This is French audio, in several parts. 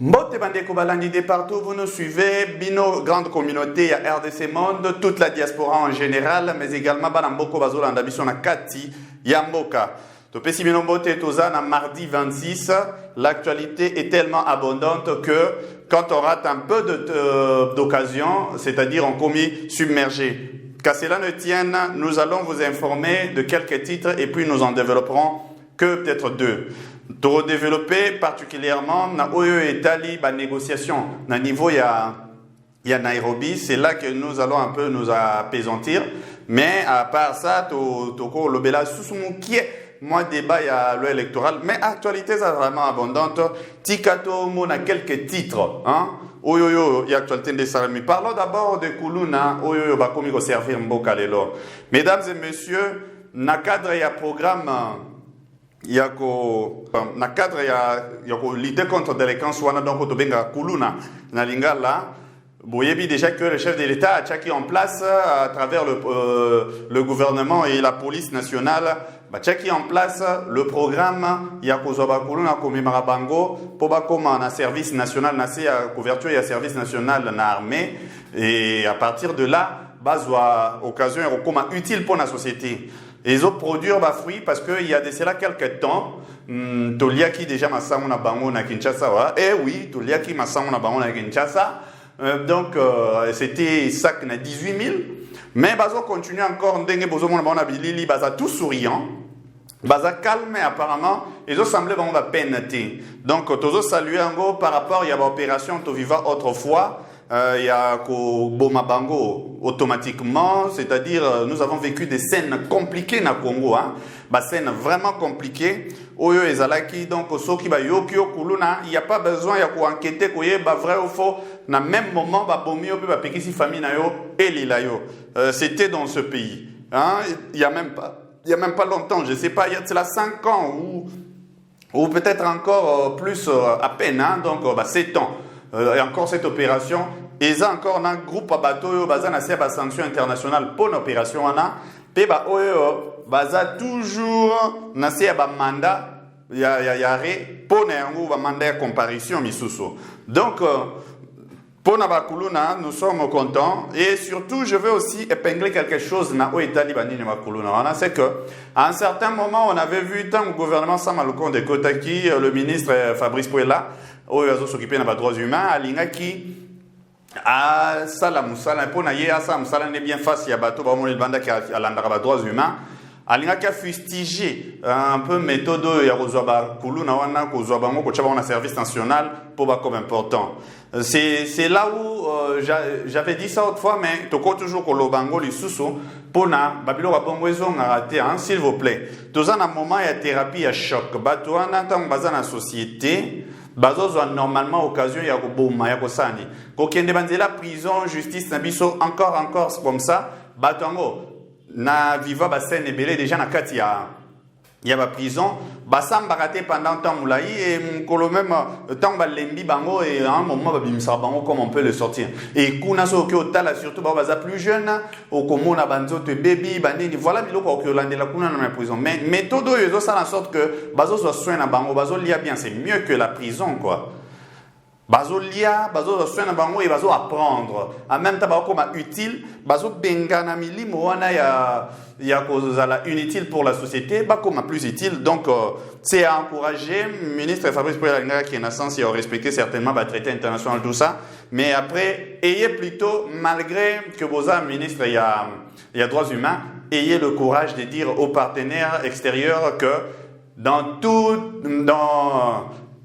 Mbote Bandeko Balandi de partout, vous nous suivez, Bino, grande communauté à RDC Monde, toute la diaspora en général, mais également Banamboko Bazolanda Bisona Kati, Yamboka. Topesi Bino Mbote Tozana mardi 26, l'actualité est tellement abondante que quand on rate un peu d'occasion, c'est-à-dire on commis submergé. Qu'à cela ne tienne, nous allons vous informer de quelques titres et puis nous en développerons que peut-être deux. Pour développer particulièrement na Oyo et Tali ba négociation na niveau il y a Nairobi, c'est là que nous allons un peu nous apaisantir, mais à part ça toko lobela susumu qui est moi débat il y a loi électorale, mais actualité c'est vraiment abondante. Tikato mona quelques titres hein. Oyo il y a actualité de Salami. Parlons d'abord de Kuluna Oyo ba komi ko servir mboka lelo. Mesdames et messieurs, na cadre ya programme il y a na cadre il y a lutter contre délinquance wana donc to benga kuluna na lingala boyebi déjà que le chef de l'État a tchaki en place à travers le gouvernement et la police nationale ba tchaki en place le programme il y a kozoba kuluna comme marabango pour ba comme un service national na couverture et service national na armée et à partir de là bazwa occasion et comme utile pour la société. Et ils ont produit des fruits parce qu'il y a de cela quelques temps, Toliaki déjà Massamu na bango na Kinshasa, eh oui, Toliaki Massamu na bango na Kinshasa, donc c'était sac na 18 000, mais bazo continue encore, ndenge bozo mona bango na bilili, baza tout souriant, baza calme apparemment, ils ont semblé bango ba peine. Donc tozo saluer ango par rapport il y a l'opération Toviva autrefois. Il y a Boma Bango automatiquement, c'est-à-dire nous avons vécu des scènes compliquées na Congo, hein, des scènes vraiment compliquées. Oyo ezalaki donc soki ba yokio kuluna, il y a pas besoin ya ko enquêter ko yeba vrai ou faux na même moment ba bomio pe ba pekisi famille na yo elila yo. C'était dans ce pays, hein, il y a même pas longtemps, je sais pas, il y a cela 5 ans ou peut-être encore plus à peine, hein, donc 7 ans. Et encore cette opération, ils ont encore un groupe à bateau, bazan assez à sanction internationale pour l'opération ana, pe ba oyo baza toujours nasi à mandat ya pour na mandat de comparution misuso. Donc pour Nabakuluna, nous sommes contents et surtout je veux aussi épingler quelque chose na Oetali Banini Makuluna. C'est que à un certain moment on avait vu tant le gouvernement Samalukon de Kotaki, le ministre Fabrice Pouela, Oyo s'occuper des droits humains, Alingaki à Salamusala pour naïe à Salamusala n'est bien face à bateau ba mon banda qui a l'andra droits humains. Alingaki a fustigé un peu méthode ya Rozoba Kuluna wana ko Zobango ko chaba na service national pour ba comme important. C'est là où j'avais dit ça autrefois, mais toko toujours ko lobango lisusu pona babilo wa bongwezo ngaraté hein, s'il vous plaît. Dans un moment il y a thérapie à choc. Bato wana tant bazana na société bazo a normalement occasion ya ko boma ya ko sani. Ko kende banzela prison justice na biso encore comme ça batango na viva basen ebele déjà na kati ya ba prison basamba raté pendant temps moulaï et mkolo même temps balembi bango et à un moment babimisa bango comme on peut le sortir et kuna so ke otala surtout ba baza plus jeune au komona banzoto baby bandini voilà biloko ko landela kuna na prison mais méthode yo ça en sorte que bazo so soin na bango bazo lia bien c'est mieux que la prison quoi. Bazo lia, bazo soin bango et bazo apprendre. En même temps, bazo comme utile, bazo bengana milimo wana ya kozala inutile pour la société, ba comme plus utile. Donc c'est à encourager. Ministre Fabrice Pouela qui est naissance, il a respecté certainement le traité international tout ça. Mais après, ayez plutôt malgré que vous êtes ministre il y a droits humains, ayez le courage de dire aux partenaires extérieurs que dans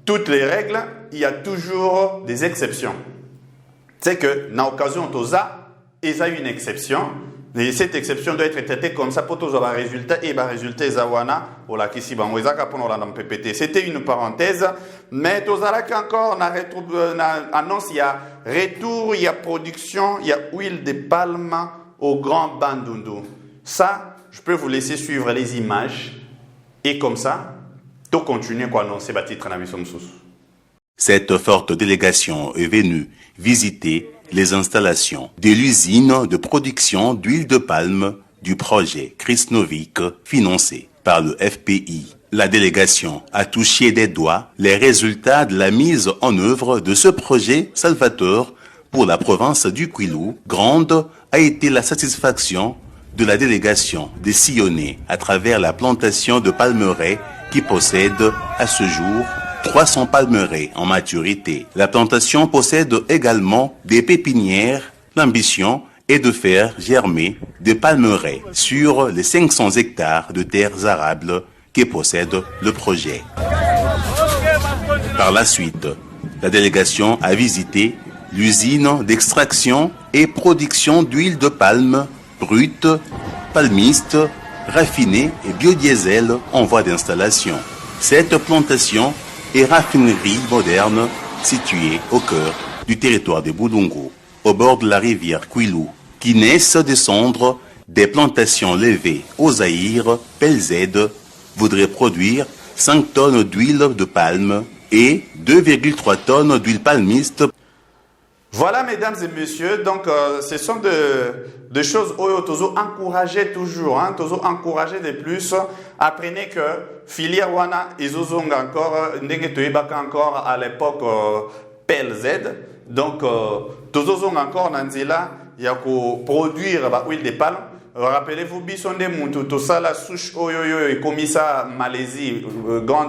toutes les règles, il y a toujours des exceptions. C'est que, dans l'occasion toza, il y a une exception. Et cette exception doit être traitée comme ça pour tous les résultats. Et les résultats, pour la Kissi Bangoizaka pour nous PPT. C'était une parenthèse. Mais toza là encore, on annonce, il y a retour, il y a production, il y a huile de palme au Grand Bandundu. Ça, je peux vous laisser suivre les images. Et comme ça, tout continuer à annoncer le titre de la mission. Cette forte délégation est venue visiter les installations de l'usine de production d'huile de palme du projet Krisnovic financé par le FPI. La délégation a touché des doigts les résultats de la mise en œuvre de ce projet salvateur pour la province du Kwilu. Grande a été la satisfaction de la délégation des sillonnés à travers la plantation de palmeraies qui possède à ce jour 300 palmeraies en maturité. La plantation possède également des pépinières. L'ambition est de faire germer des palmeraies sur les 500 hectares de terres arables que possède le projet. Par la suite, la délégation a visité l'usine d'extraction et production d'huile de palme brute, palmiste, raffinée et biodiesel en voie d'installation. Cette plantation et raffinerie moderne située au cœur du territoire de Budungu, au bord de la rivière Kwilu, qui naissent des cendres des plantations levées au Zaïre, PLZ, voudrait produire 5 tonnes d'huile de palme et 2,3 tonnes d'huile palmiste. Voilà, mesdames et messieurs, donc ce sont des choses où toujours encourager toujours, toujours encourager de plus. Apprenez que filière wana izozong encore, ndenge toyebaka encore à l'époque PLZ, donc toujours encore nanzela ya ko produire ba huile de palme. Rappelez-vous, bisonde mutu to sala souche oyoyo et comme ça Malaisie, grand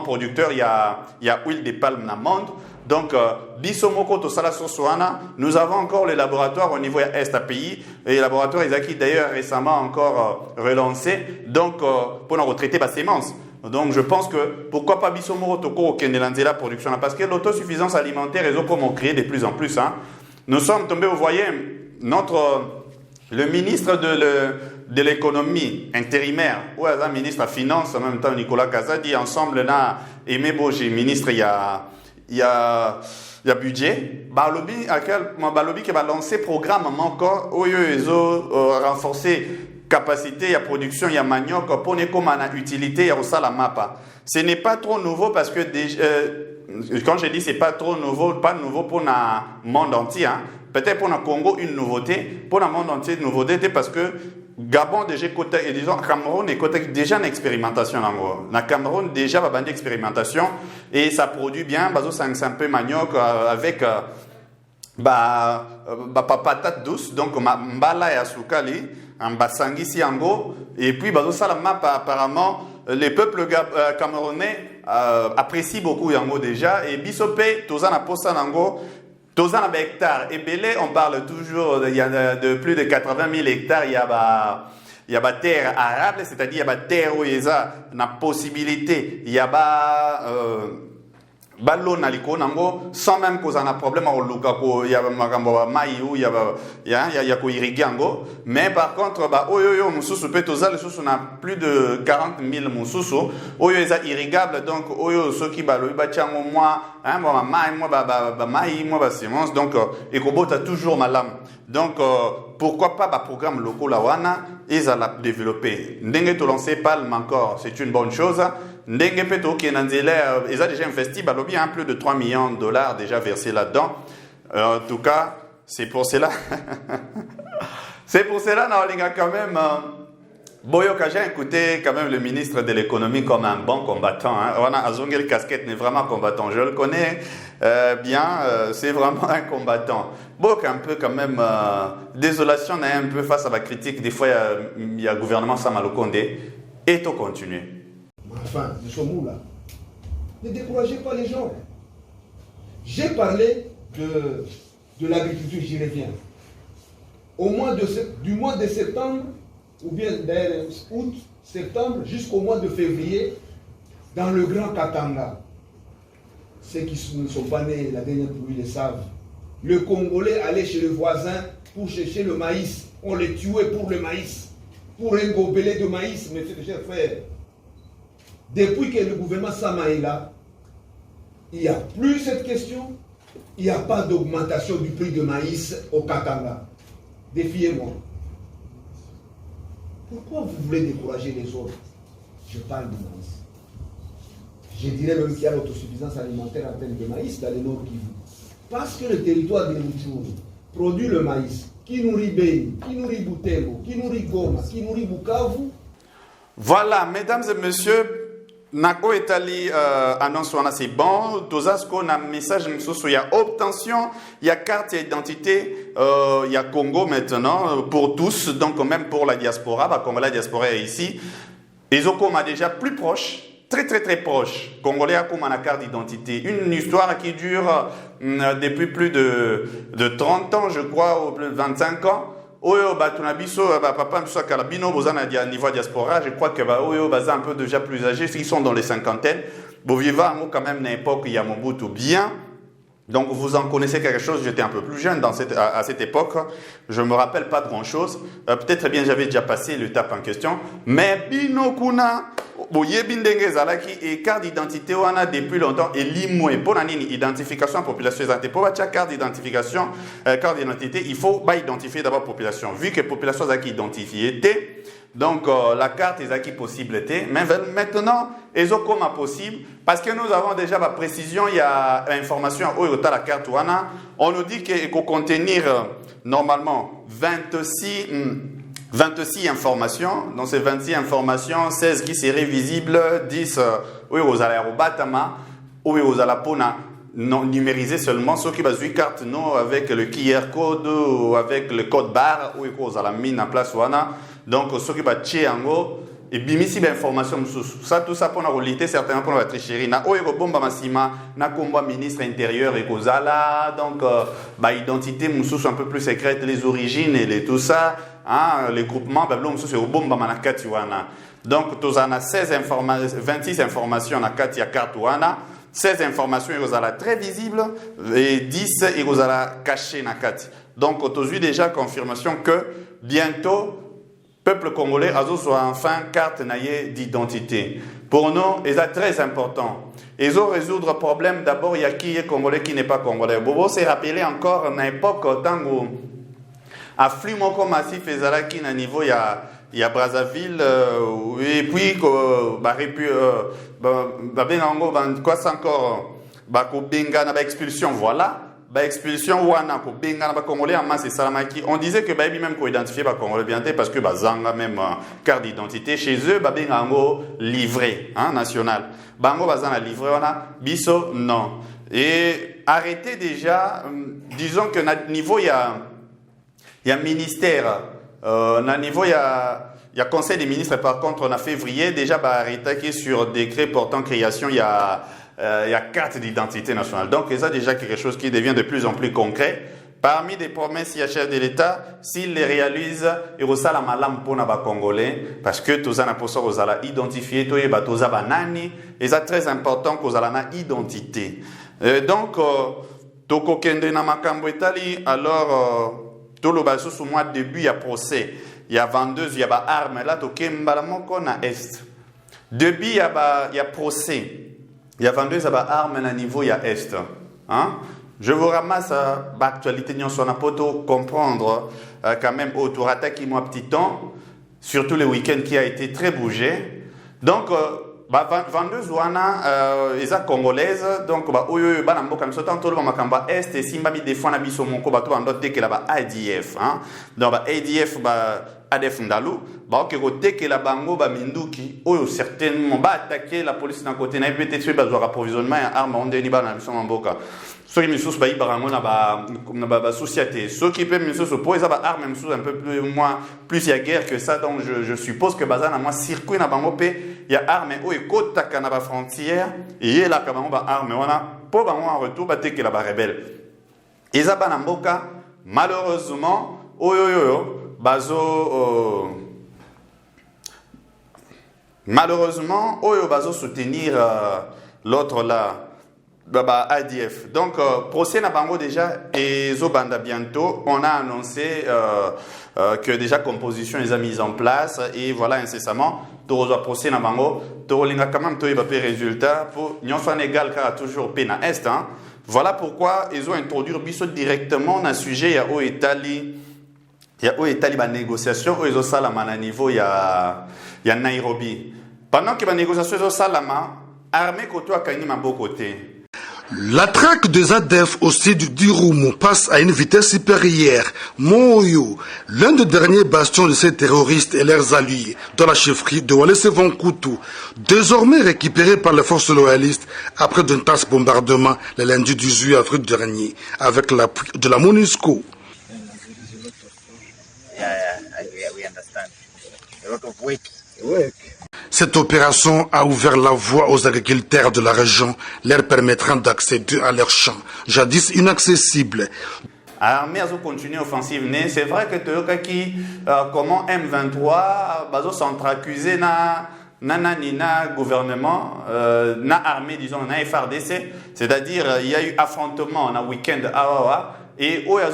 producteur, il y a huile de palme dans le monde. Donc, bisomoko to sala sosoana, nous avons encore les laboratoires au niveau est à pays et les laboratoires ils acquis d'ailleurs récemment encore relancé donc pour nous retraiter la sémence. Donc je pense que pourquoi pas bisomoko toko kendelanze la production parce que l'autosuffisance alimentaire est comment créer de plus en plus. Nous sommes tombés, vous voyez, le ministre de l'économie intérimaire, ou le ministre de la finance, en même temps Nicolas Kazadi, ensemble là, Aimé Boji, ministre, il y a budget. Balobi qui va lancer programme encore, où ils ont renforcé capacité, il y a production, il y a manioc, pour ne comme utilité, il y a aussi la mapa. Ce n'est pas trop nouveau parce que quand je dis c'est pas trop nouveau, pas nouveau pour le monde entier. Peut-être pour le Congo une nouveauté, pour le monde entier une nouveauté parce que Gabon déjà côté et disons Cameroun est côté déjà une expérimentation en gros. La Cameroun déjà va bande expérimentation et ça produit bien. Bazo c'est un peu manioc avec patate douce donc mbala et sukali, un basangi siango et puis bazo ça la map apparemment les peuples camerounais apprécient beaucoup yango déjà et bisopé tozana posa nango. Tozana hectares et Belé, on parle toujours de plus de 80 000 hectares. Il y a des terres arables, c'est-à-dire il y a des terres où il y a une possibilité. Il y a l'eau sans même qu'on ait un problème au Lukako, il y a maïou, il y a irriguer ango. Mais par contre, mususu petoza les sous on a plus de 40 000 mususu. Oyo est irrigable donc oyo ceux qui baloui bachango moi moi semence donc ekobota toujours malam. Donc pourquoi pas programme locaux la wana ils allaient développer. Ndenge to lancer palme encore, c'est une bonne chose. Ndenge peto qui nanzela ils ont déjà investi balobi plus de 3 millions de dollars déjà versés là-dedans. En tout cas, c'est pour cela. C'est pour cela naolinga quand même Boyoka, j'ai écouté quand même le ministre de l'économie comme un bon combattant. On a Azongel Casquette n'est vraiment combattant. Je le connais bien, c'est vraiment un combattant. Boyoka un peu quand même désolation un peu face à la critique. Des fois il y a le gouvernement Samalokonde et tout continuer. Enfin, nous sommes où là? Ne découragez pas les gens. J'ai parlé de l'agriculture, j'y reviens. Du mois de septembre, ou bien août, septembre, jusqu'au mois de février, dans le Grand Katanga, ceux qui ne sont pas nés la dernière pluie le savent, le Congolais allait chez le voisin pour chercher le maïs. On les tuait pour le maïs, pour un gobelet de maïs, mes chers frères. Depuis que le gouvernement Sama est là, il n'y a plus cette question, il n'y a pas d'augmentation du prix de maïs au Katanga. Défiez-moi. Pourquoi vous voulez décourager les autres? Je parle de maïs. Je dirais même qu'il y a l'autosuffisance alimentaire en termes de maïs dans le Nord Kivu. Parce que le territoire de Rutshuru produit le maïs qui nourrit Beni, qui nourrit Butembo, qui nourrit Goma, qui nourrit Bukavu. Voilà, mesdames et messieurs, Nako Etali annonce c'est bon. Tozasko na message il y a obtention, il y a carte, il y a identité, il y a Congo maintenant pour tous, donc même pour la diaspora, bah, comme la diaspora est ici. Les Okom a déjà plus proche, très proche. Congolais a comme la carte d'identité. Une histoire qui dure depuis plus de 30 ans, je crois, ou plus de 25 ans. Oyo batunabiso papa mso kalabino bozana dia niveau diaspora, je crois que oyo baza un peu déjà plus âgés, ils sont dans les cinquantaines. Bo vivant quand même une époque il y a Mobutu bien. Donc vous en connaissez quelque chose, j'étais un peu plus jeune à cette époque, je ne me rappelle pas de grand-chose, peut-être bien j'avais déjà passé l'étape en question, mais bino kuna boyebindenge zalaki et carte d'identité wana depuis longtemps et limoué pour la identification de la population pour la carte d'identification carte d'identité, il faut identifier d'abord la population, vu que la population est identifiée. Donc, la carte est acquis possibilité. Mais maintenant, ils ont comme possible. Parce que nous avons déjà la précision, il y a l'information où il y a la carte. On nous dit qu'il faut contenir normalement 26 informations. Dans ces 26 informations, 16 qui seraient visibles, 10 où il y a l'aérobatama, où il y a la pona. Non numérisé seulement ceux qui basent une carte non avec le QR code ou avec le code barre ou cause à la mine en place wana donc ceux qui battent ango et bimisi d'information ça tout ça pour la réalité certainement pour la tricherie na oyo bomba masima na combat ministre intérieur et kozala donc identité mususu un peu plus secrète les origines et les tout ça hein les groupements bablo mususu bomba manakati wana donc tozana 26 informations na kati ya carte wana 16 informations sont très visibles et 10 sont cachées. Donc, on a eu déjà confirmation que bientôt, le peuple congolais a enfin carte d'identité. Pour nous, c'est très important. Ils ont résoudre le problème. D'abord, il y a qui est congolais, qui n'est pas congolais. Bobo s'est rappelé encore à l'époque, tant où à flux massif, ils ont à niveau, il y a Brazzaville, et puis, quoi c'est encore, expulsion, voilà, expulsion, on disait que même qu'on identifiait Congolais bien parce que Zanga même carte d'identité chez eux, livré, hein, national. Bango bazana livré, on a biso, non. Et arrêtez déjà, disons que notre niveau, il y a ministère, à niveau, il y a conseil des ministres, par contre, en février, déjà, arrêté sur décret portant création, il y a carte d'identité nationale. Donc, il y a déjà quelque chose qui devient de plus en plus concret. Parmi des promesses, il y a chef de l'État, s'il les réalise, il y a la malam pour les Congolais, parce que tous les gens ont identifié, tous les nani, et c'est très important qu'ils aient une identité. Donc, toko kende na makambo etali, alors, tout le bateau sous mois début, il y a procès. Il y a vendeuse, il y a armes. Là, il y a est. Début, il y a procès. Il y a vendeuse, il y a armes à niveau, il y a est. Hein? Je vous ramasse l'actualité, nous sommes pour comprendre quand même autour attaque qui m'a petit temps, surtout le week-end qui a été très bougé. Donc, vendeuse wana eza congolaise donc oyo bana mboka miso tant tolo makamba est et simba mi défend na biso moko bato bando tekela ba ADF hein donc ADF ADF ndalu ke ko tekela bango minduki oyo certainement attaquer la police d'un côté na peut-être ba zo approvisionnement ya armes on deni bana biso mboka ceux qui misus ba ibarango na ba société ceux qui peuvent misus pour les armes misus un peu plus il y a guerre que ça donc je suppose que bazana moi circuit na bango pe il y a armes oyo kotaka na ba frontière et là ka bango ba armes wana pour bango en retour ba tekela ba rebelle eza bana mboka malheureusement oyo malheureusement oyo bazo soutenir l'autre là ADF. Donc, procès na bango déjà et Zobanda bientôt. On a annoncé que déjà composition les a mise en place et voilà incessamment. Torozo procès na bango. Torolinga quand même toi il résultat pour n'y soit égal car toujours pena est. Hein. Voilà pourquoi ils ont introduit biso directement dans sujet ya o Italie. Il y a Italie ba négociation ils ont salama na niveau il y a Nairobi. Pendant que ba négociation ils ont salama armée côté à Kani Mambo côté. La traque des ADF au site du Roumo passe à une vitesse supérieure. Moyo, l'un des derniers bastions de ces terroristes et leurs alliés, dans la chefferie de Walese Vankoutou, désormais récupéré par les forces loyalistes après d'intenses bombardements le lundi 18 avril dernier, avec l'appui de la MONUSCO. Cette opération a ouvert la voie aux agriculteurs de la région, leur permettant d'accéder à leurs champs, jadis inaccessibles. L'armée a continué l'offensive. C'est vrai que comment M23 va s'entre-accuser na gouvernement, na armée, disons, na FRDC. C'est-à-dire, il y a eu affrontement en un week-end à Awa. Et où il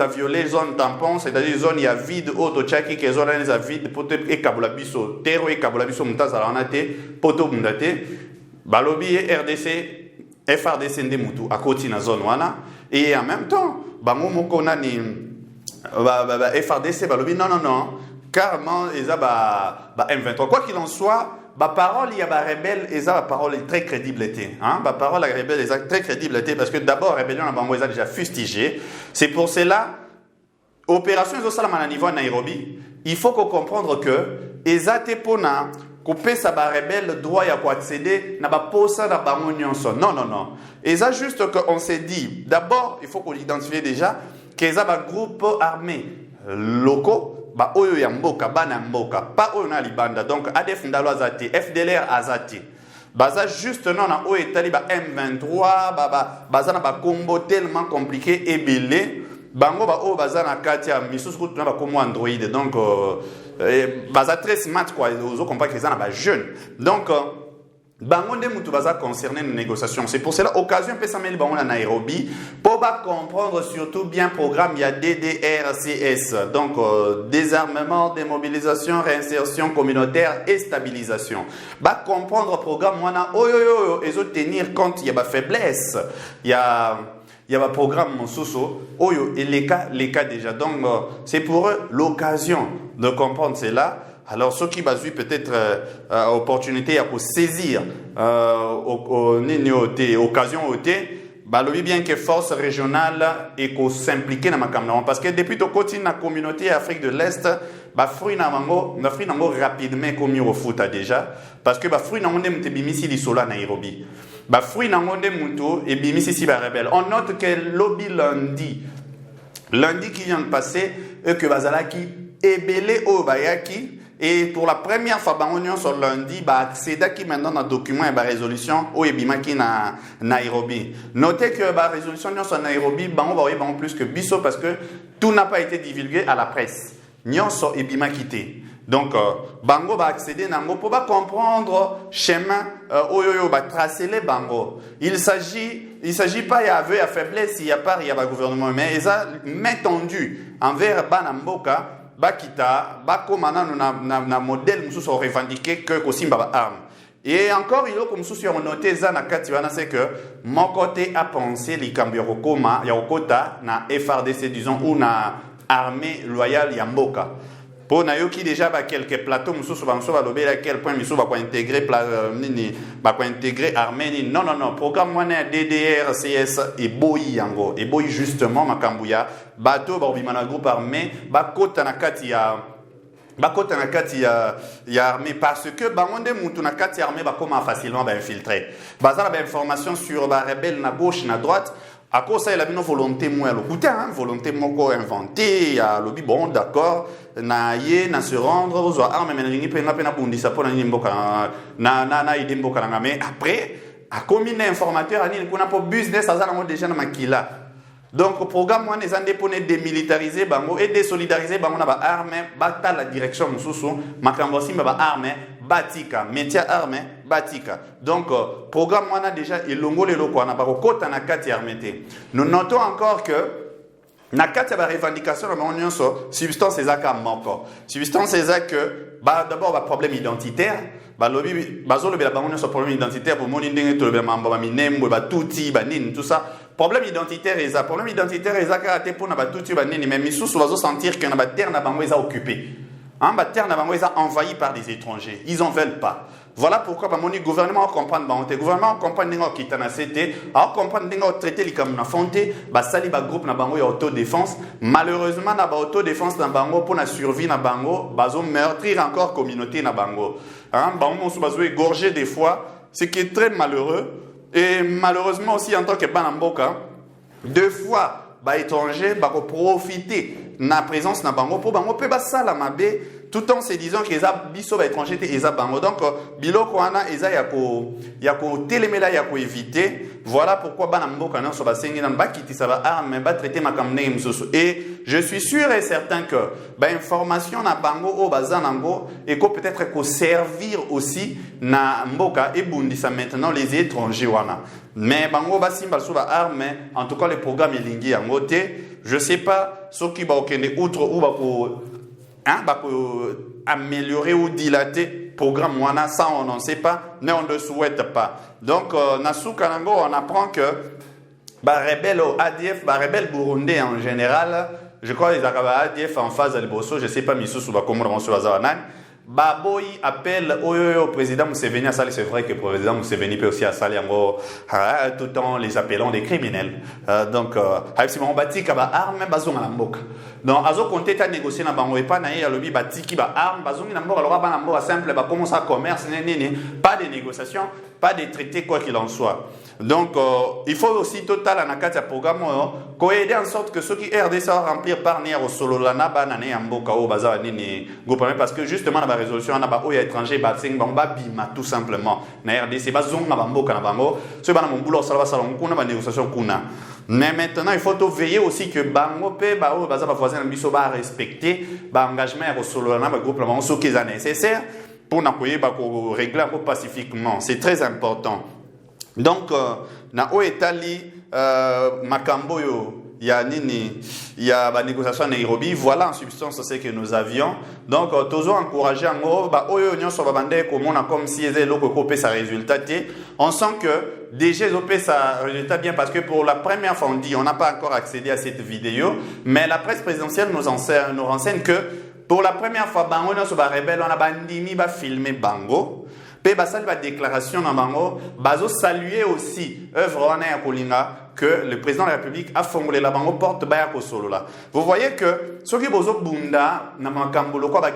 a violé zone tampon, c'est-à-dire zone il y a vide, auto tchaki qui zone il y a vide, poto et kabulabiso, terre et kabulabiso mutaz alanate, poto mundate, balobi RDC, FRDC ndemutu à côté na zone wana, et en même temps, bango moko nani, FRDC balobi non, carrément ils a M23. Quoi qu'il en soit, parole il y a rebelle et ça parole est très crédible parole rebelle est très crédible parce que d'abord rébellion na bango déjà fustigé. C'est pour cela opération ezosalama na niveau Nairobi, il faut qu'on comprendre que ezate pona couper sa rebelle droit ya accéder na ba posa na bango nyonso. Non. Et ça juste que on s'est dit d'abord il faut qu'on identifie déjà que ça ba groupe armé locaux ba oyo ya mboka bana mboka pas oyo na libanda donc ADF ndalo azati FDLR azati baza juste non na oyo etali ba M23 baza na ba combo tellement compliqué et belé bango ba oyo baza na kati ya misusu kutu na ba comme Android donc baza très smart quoi ozo comprendre que ça na ba jeune donc bango nde mutu baza concerné nos négociations. C'est pour cela occasion pe sameli bango na Nairobi pour comprendre surtout bien programme il y a DDRCS donc désarmement, démobilisation, réinsertion communautaire et stabilisation. Comprendre programme wana oyo ezo tenir compte il y a ba faiblesse. Il y a un programme Monsoso, oyo et les cas déjà. Donc c'est pour eux l'occasion de comprendre cela. Alors, ceux qui basent peut-être opportunité à saisir occasion au bien que force régionale et qu'on s'implique dans ma caméra parce que depuis que côté la communauté Afrique de l'Est fruit nango rapidement comme au foot déjà parce que fruit nango ndé bimisi li sola Nairobi fruit nango ndé muto et bimisi si ba rebelle. On note que lobby lundi qui vient de passer que bazalaki ebele o bayaki. Et pour la première fois, on sur lundi, accéder qui maintenant dans document et résolution au ebimaki na Nairobi. Notez que la résolution sur Nairobi, on va voir plus que biso parce que tout n'a pas été divulgué à la presse. Nyonso ebimaki. Donc, bango va accéder nango pour comprendre chemin oyoyo va tracer les bango. Il s'agit pas y a faiblesse il y a pas il y a gouvernement mais ça main tendue envers banamboka. Bakita, bakomana na modèle mususu revendiqué que kosimba arme. Et encore il y a comme souci on noté ça na katiwana c'est que mon côté a pensé les cambios koma ya okota na FRDC disons ou na armée loyale ya mboka. Pour na yoki déjà quelques plateaux mususu banso ba lobela à quel point mususu ba ko intégrer intégrer armée non programme wana DDR CS et boyi yango et boyi justement makambuya bato ba obimana groupe armé bakota na kati ya armée parce que bangonde mutu na kati ya armée bakoma facilement infiltrer bazala ba information sur ba rebelle na gauche na droite. À cause ça, il a une volonté moins volonté moko inventée, à lobby bon d'accord, na se rendre aux armes mais n'ingi pena bundisa pour na idée mboka na mais après à combiner informateur ani kuna pour business ça na déjà na makila. Donc programme moi les indépendants démilitariser bango et désolidariser bango na ba armes bata la direction mususu makambo simba ba armes batika métier armé batika donc programme wana déjà elongo lelo kwa na bakota na kati armée. Nous notons encore que na kati ba revendication na union so substance ezaka moko substance ezaka d'abord ba problème identitaire balobi bazolobela bango so problème identitaire pour moni ndenge to lobela mamba minembo ba tuti ba nini tout ça problème identitaire ezaka te pour na ba tuti ba nini mais misusu bazo sentir que na ba terre na bango eza occupé. Terre na bango eza envahi par des étrangers. Ils en veulent pas. Voilà pourquoi le gouvernement comprend le gouvernement comprend qui est en CT, comprend traiter les comme na fonté, sali ba groupe na bango ya autodéfense. Malheureusement na ba autodéfense na bango pour la survie na bango, bazo meurtrir encore communauté na bango. Bango sou bazo égorger des fois, ce qui est très malheureux. Et malheureusement aussi en tant que Banamboka, deux fois étrangers profiter de la présence na bango pour bango peut basala mabe tout en se disant que les biso ba étranger te eza bango. Donc biloko wana eza yako telemela yako éviter. Voilà pourquoi Banamboka non so basengi nan ba kitisa ba arme ba traiter makamne msusu. Et je suis sûr et certain que information na bango o bazanango et que peut-être ko servir aussi na mboka et bundisa maintenant les étrangers wana. Mais bango basimba so ba arme, en tout cas le programme elingi yango te. Je sais pas ce qui va okende outre ou ba améliorer ou dilater programme wana, ça on n'en sait pas, mais on ne souhaite pas. Donc Nassou Kanango, on apprend que rebelle au ADF, rebelle burundais en général, je crois qu'ils arrivent à ADF en phase à l'Iboso, je ne sais pas Missou Souba comment on se va. Baboy appelle au président Museveni à Sali. C'est vrai que le président Museveni peut aussi à Sali tout en les appelant des criminels. Donc, si on bâtit kaba arme, bazon à la mboka. Donc, azo compter à négocier na bango et pas naïe à l'obi bâti qui ba arme, bazon na mboka, alors ba na mboka simple, ba commence à commerce, pas de négociation, pas de traité quoi qu'il en soit. Donc, il faut aussi total en akata programme aider en sorte que ceux qui RDC remplir par nier au solo lana banane amboka au bazar nini gouvernement parce que justement la résolution na ba étranger ba sing ba bima tout simplement na RDC ba zong na bamboka na bango ce ba na mon boulot ça va salon kuna ba négociation kuna. Mais maintenant il faut veiller aussi que bango pe ba o bazar ba voisin na biso ba respecter ba engagement au solo lana ba gouvernement ce qui est nécessaire pour na koyer ba ko régler pacifiquement, c'est très important. Donc na o etali makambo yo ya nini ya ba négociation na Nairobi, voilà en substance ce que nous avions. Donc toujours encourager ngo ba oyo nyonso ba bande ko mona comme si ezé loko ko pe sa résultat. On sent que déjà ils ont fait sa résultat bien parce que pour la première fois on dit on n'a pas encore accédé à cette vidéo, mais la presse présidentielle nous renseigne que pour la première fois bango nyonso ba rebelle on a bandimi ba filmer bango. Pe basal ba déclaration na bango bazo saluer aussi œuvre wana ya kolinga que le président de la République a formulé la bango porte ba ya ko solo là. Vous voyez que ce qui bozo bunda na makambo lokwa ba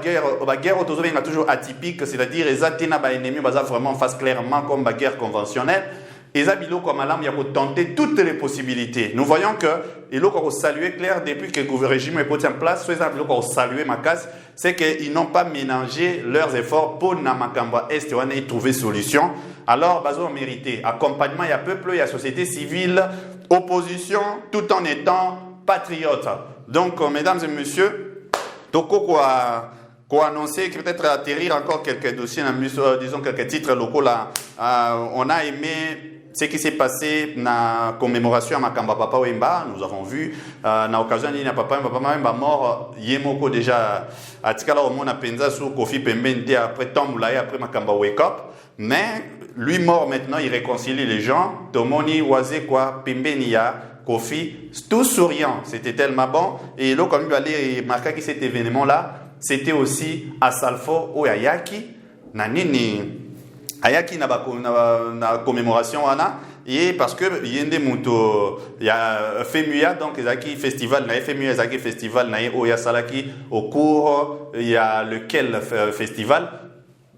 guerre otozo benga toujours atypique, c'est-à-dire ezatena ba ennemi baza vraiment face clairement comme ba guerre conventionnelle. Ezabilo comme alam ya ko tenter toutes les possibilités. Nous voyons que il faut saluer clair depuis que le régime est en place, il faut saluer Makas, c'est qu'ils n'ont pas ménagé leurs efforts pour Namakamba Est et trouver solution. Alors, bazo mérité accompagnement, il y a peuple, il y a société civile, opposition, tout en étant patriote. Donc, mesdames et messieurs, Toko quoi annoncer que peut-être atterrir encore quelques dossiers, disons quelques titres locaux là. On a aimé ce qui s'est passé dans la commémoration à Makamba Papa Wemba. Nous avons vu dans l'occasion de Papa Wemba mort Yemoko déjà à Tikala au monde à Penza sous Kofi Pembente après Tomoulaye après Makamba Wake Up. Mais lui mort maintenant il réconcilie les gens. Tomoni Waze quoi Pembenia Kofi tout souriant. C'était tellement bon et là comme il allait marquer que cet événement là c'était aussi à Salfo ou à Yaki Nanini. Ayaki na commémoration wana et parce que yende muto ya FEMUA donc ezaki festival na FEMUA ezaki festival na oya salaki au cours il y a lequel festival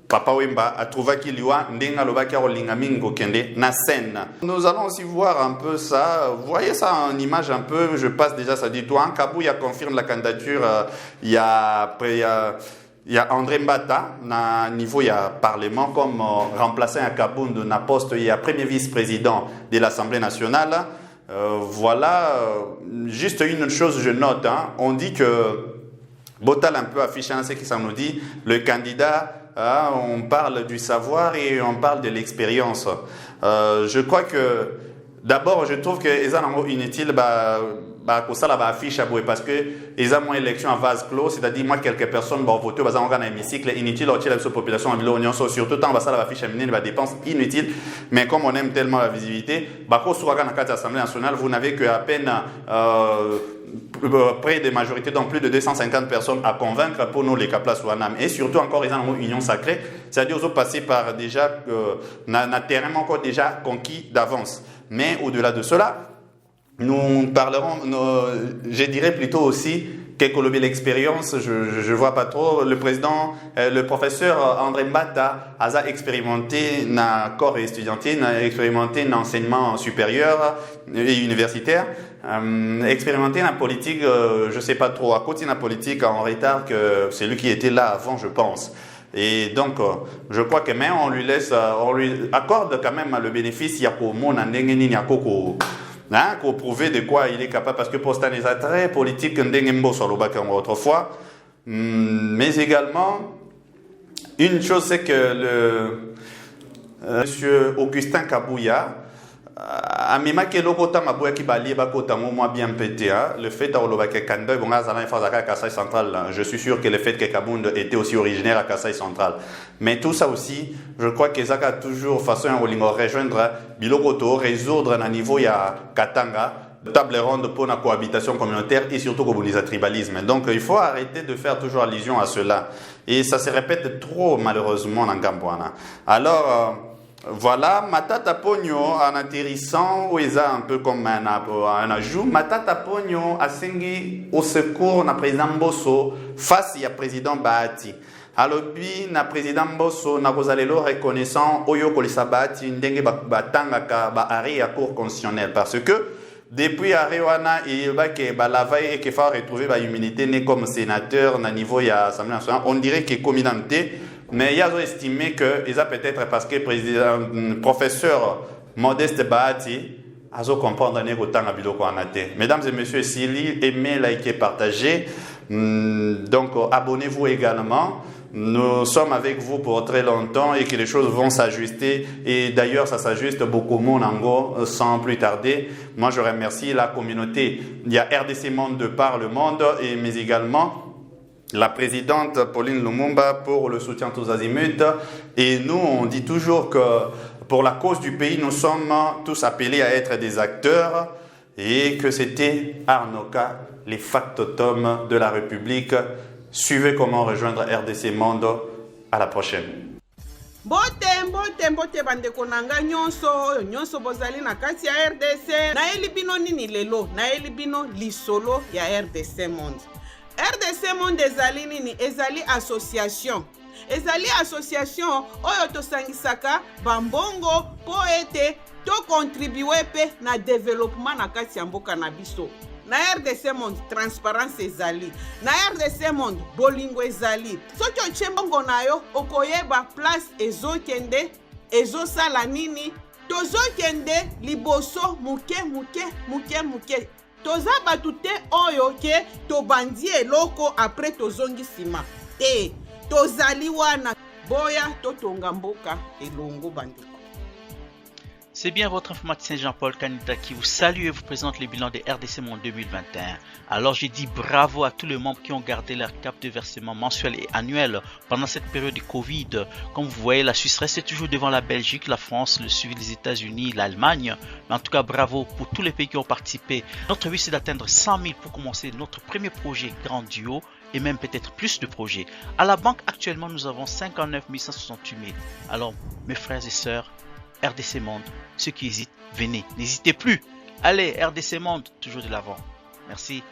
Papa Wemba a trouvé qu'il y a ndenga lobaki rolinga mingo kende na scène. Nous allons aussi voir un peu ça. Vous voyez ça en image un peu, je passe déjà ça dit toi Kabouya confirme la candidature il y a André Mbata, na niveau il y a Parlement, comme remplaçant à Kabound, na poste, il y a premier vice-président de l'Assemblée nationale. Voilà, juste une chose, je note, on dit que Botal un peu affiché ce qui ça nous dit, le candidat, on parle du savoir et on parle de l'expérience. Je crois que, d'abord, je trouve que c'est inutile, affiche parce que ils ont une élection à vase clos, c'est-à-dire moi quelques personnes vont voter dans un hémicycle inutile au la population en surtout tant que ça affiche des dépenses inutiles, mais comme on aime tellement la visibilité, sur l'Assemblée nationale vous n'avez que à peine près des majorités, donc plus de 250 personnes à convaincre pour nous les Kaplas Wanam et surtout encore ils ont une union sacrée, c'est-à-dire qu'ils ont passé par déjà un terrain encore déjà conquis d'avance. Mais au-delà de cela, nous parlerons, je dirais plutôt aussi quelques l'expérience, je vois pas trop. Le président, le professeur André Mbata a expérimenté dans corps étudiantin, a expérimenté dans l'enseignement supérieur et universitaire, expérimenté dans la politique, je sais pas trop, à côté de la politique en retard que celui qui était là avant, je pense. Et donc, je crois que même on lui accorde quand même le bénéfice, il y a pour mon il y a pour prouver de quoi il est capable, parce que pour ce les attraits politiques autrefois, mais également une chose, c'est que le monsieur Augustin Kabouya a même que l'okota mabouya qui balie bakota moi bien pété, le fait que Kanda à Kasaï central, je suis sûr que le fait que Kabound était aussi originaire à Kasaï central, mais tout ça aussi, je crois que ça a toujours façon de rejoindre bilokoto, résoudre à niveau ya Katanga, table ronde pour la cohabitation communautaire et surtout pour le tribalisme. Donc il faut arrêter de faire toujours allusion à cela, et ça se répète trop malheureusement en Gambouana. Alors voilà, Matata Pogno, en atterrissant, où il a un peu comme un ajout, Matata Pogno a sengi au secours na président Bosso face à président Bahati. Alors, na président Bosso, na kozalelo reconnaissant Oyo Kolisa Bahati, ndenge batangaka ba arrêt à cour constitutionnelle, parce que depuis Arewana, il va que la veille et qu'il faut retrouver la immunité né comme sénateur na niveau ya Assemblée nationale, on dirait que communauté. Mais ils ont estimé que ils ont peut-être parce que le professeur Modeste Bahati a comprendre autant à biloko anate. Mesdames et messieurs, s'il aimez, likez, partagez. Donc abonnez-vous également. Nous sommes avec vous pour très longtemps et que les choses vont s'ajuster. Et d'ailleurs, ça s'ajuste beaucoup mon ango sans plus tarder. Moi, je remercie la communauté. Il y a RDC Monde de par le monde, mais également la présidente Pauline Lumumba pour le soutien tous azimuts. Et nous, on dit toujours que pour la cause du pays, nous sommes tous appelés à être des acteurs et que c'était Arnoka, les factotums de la République. Suivez comment rejoindre RDC Monde. À la prochaine. Mbote bandeko nanga nyonso bozali na kati ya RDC. Naeli bino nini lelo, naeli bino lisolo ya RDC Monde. RDC Monde ezali nini? Ezali association. Ezali association oyo tosangisaka bambongo po ete to contribuer pe na développement na kati ya mboka na biso. Na RDC Monde transparence ezali. Na RDC Monde bolingo ezali. Soki otie mbongo na yo okoyeba place ezokende, ezosala nini, tozokende liboso muke. Toza batute oyo ke tobandi eloko après tozongi sima. Tozali wana boya totonga mboka elongo bandeko. C'est bien votre informaticien Jean-Paul Kanita qui vous salue et vous présente le bilan des RDC Monde 2021. Alors je dis bravo à tous les membres qui ont gardé leur cap de versement mensuel et annuel pendant cette période de Covid. Comme vous voyez, la Suisse reste toujours devant la Belgique, la France, le suivi des États-Unis, l'Allemagne. Mais en tout cas, bravo pour tous les pays qui ont participé. Notre but c'est d'atteindre 100 000 pour commencer notre premier projet Grand Duo et même peut-être plus de projets. À la banque actuellement, nous avons 59 168 000. Alors mes frères et sœurs, RDC Monde, ceux qui hésitent, venez, n'hésitez plus. Allez, RDC Monde, toujours de l'avant. Merci.